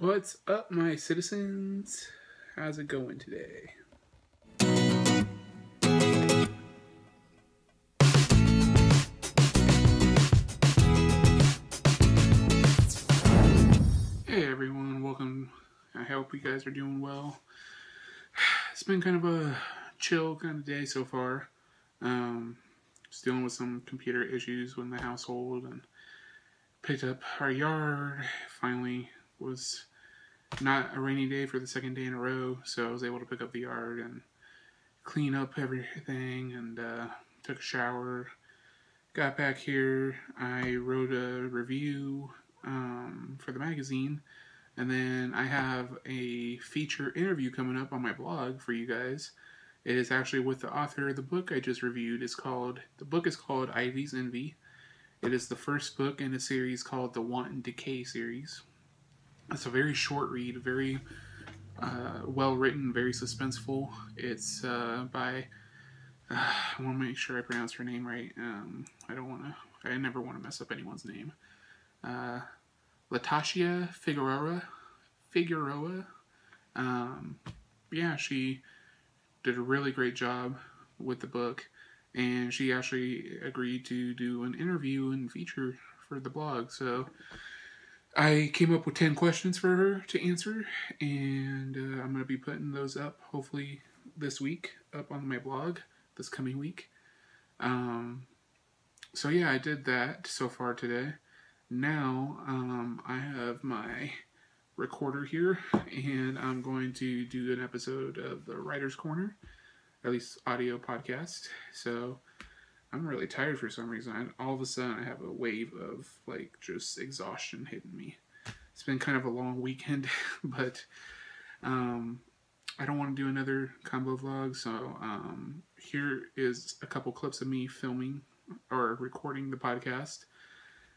What's up, my citizens? How's it going today? Hey everyone, welcome. I hope you guys are doing well. It's been kind of a chill kind of day so far. Just dealing with some computer issues with the household and picked up our yard. Finally was not a rainy day for the second day in a row, so I was able to pick up the yard and clean up everything and took a shower. Got back here, I wrote a review for the magazine, and then I have a feature interview coming up on my blog for you guys. It is actually with the author of the book I just reviewed. The book is called Ivy's Envy. It is the first book in a series called the Want and Decay series. It's a very short read, very well written, very suspenseful. It's by I want to make sure I pronounce her name right. I never want to mess up anyone's name. Latasha Figueroa. Yeah, she did a really great job with the book, and she actually agreed to do an interview and feature for the blog. So I came up with 10 questions for her to answer, and I'm going to be putting those up hopefully this week up on my blog this coming week. So yeah, I did that so far today. Now I have my recorder here, and I'm going to do an episode of the Writer's Corner, at least audio podcast. So I'm really tired for some reason. All of a sudden I have a wave of like just exhaustion hitting me. It's been kind of a long weekend, but I don't want to do another combo vlog, so here is a couple clips of me filming or recording the podcast.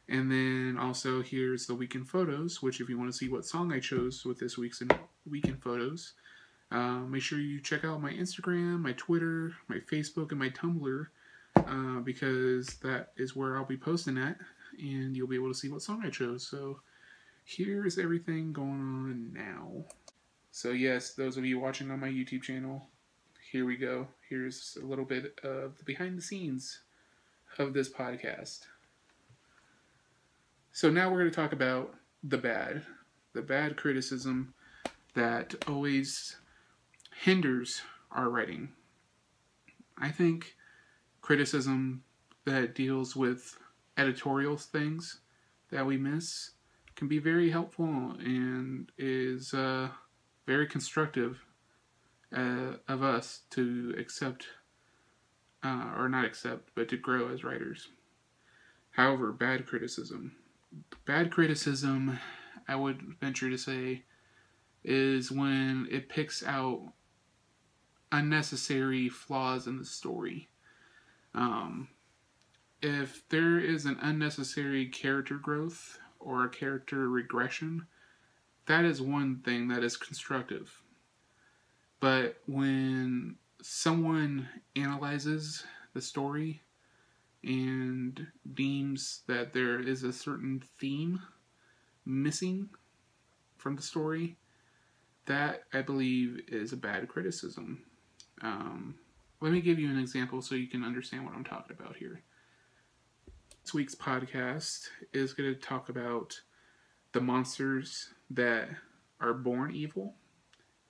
And then also here's the weekend photos, which if you want to see what song I chose with this week's weekend photos, make sure you check out my Instagram, my Twitter, my Facebook, and my Tumblr, because that is where I'll be posting at, and you'll be able to see what song I chose. So here's everything going on now. So yes, those of you watching on my YouTube channel, here we go. Here's a little bit of the behind the scenes of this podcast. So now we're going to talk about the bad criticism that always hinders our writing. I think criticism that deals with editorial things that we miss can be very helpful and is very constructive of us to accept, or not accept, but to grow as writers. However, bad criticism, I would venture to say, is when it picks out unnecessary flaws in the story. If there is an unnecessary character growth or a character regression, that is one thing that is constructive. But when someone analyzes the story and deems that there is a certain theme missing from the story, that, I believe, is a bad criticism. Let me give you an example so you can understand what I'm talking about here. This week's podcast is going to talk about the monsters that are born evil,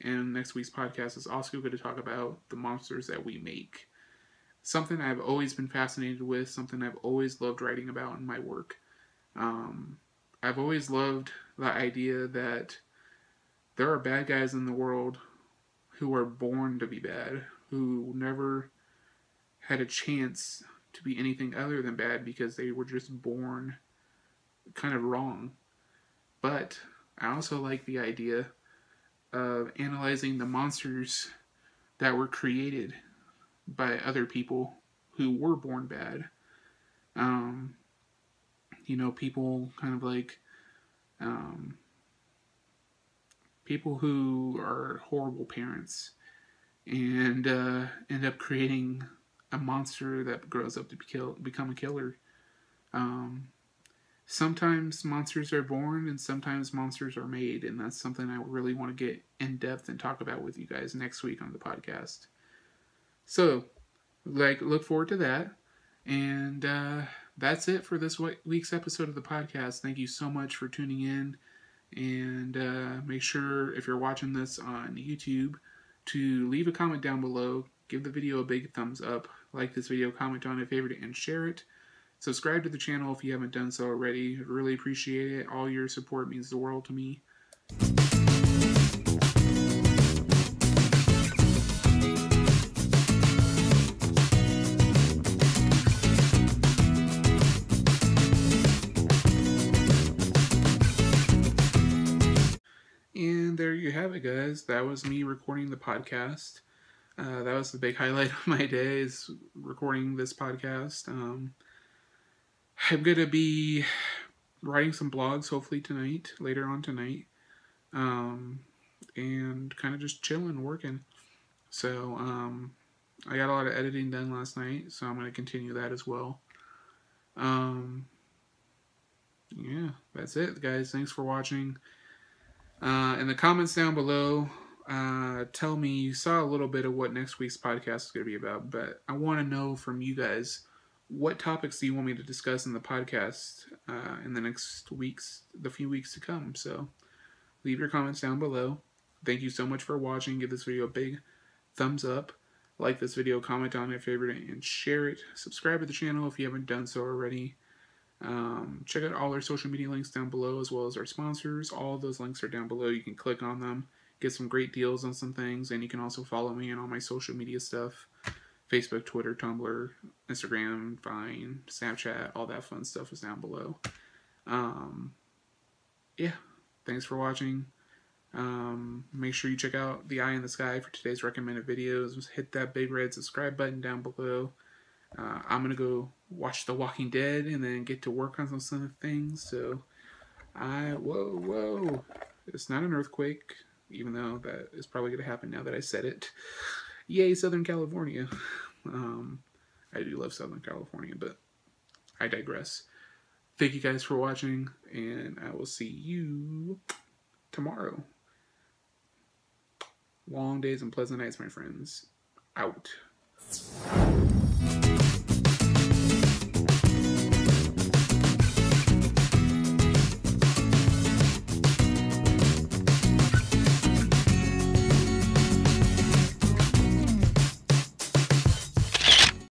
and next week's podcast is also going to talk about the monsters that we make. Something I've always been fascinated with, something I've always loved writing about in my work. I've always loved the idea that there are bad guys in the world who are born to be bad, who never had a chance to be anything other than bad because they were just born kind of wrong. But I also like the idea of analyzing the monsters that were created by other people who were born bad. People kind of like people who are horrible parents and end up creating a monster that grows up to become a killer. sometimes monsters are born and sometimes monsters are made, and that's something I really want to get in depth and talk about with you guys next week on the podcast. So, look forward to that. And that's it for this week's episode of the podcast. Thank you so much for tuning in. And make sure, if you're watching this on YouTube, to leave a comment down below. Give the video a big thumbs up. Like this video, comment on it, favorite it, and share it. Subscribe to the channel if you haven't done so already. I'd really appreciate it. All your support means the world to me. And there you have it, guys. That was me recording the podcast. That was the big highlight of my day, is recording this podcast. I'm going to be writing some blogs, hopefully later on tonight. And kind of just chilling, working. So, I got a lot of editing done last night, so I'm going to continue that as well. Yeah, that's it, guys. Thanks for watching. In the comments down below, tell me, you saw a little bit of what next week's podcast is going to be about, but I want to know from you guys, what topics do you want me to discuss in the podcast in the few weeks to come? So leave your comments down below. Thank you so much for watching. Give this video a big thumbs up. Like this video, comment on it, favorite it, and share it. Subscribe to the channel if you haven't done so already. Check out all our social media links down below, as well as our sponsors. All of those links are down below. You can click on them, get some great deals on some things, and you can also follow me on all my social media stuff. Facebook, Twitter, Tumblr, Instagram, Vine, Snapchat, all that fun stuff is down below. Yeah, thanks for watching. Make sure you check out The Eye in the Sky for today's recommended videos. Hit that big red subscribe button down below. I'm going to go watch The Walking Dead and then get to work on some things. So, whoa. It's not an earthquake, even though that is probably going to happen now that I said it. Yay, Southern California. I do love Southern California, but I digress. Thank you guys for watching, and I will see you tomorrow. Long days and pleasant nights, my friends. Out.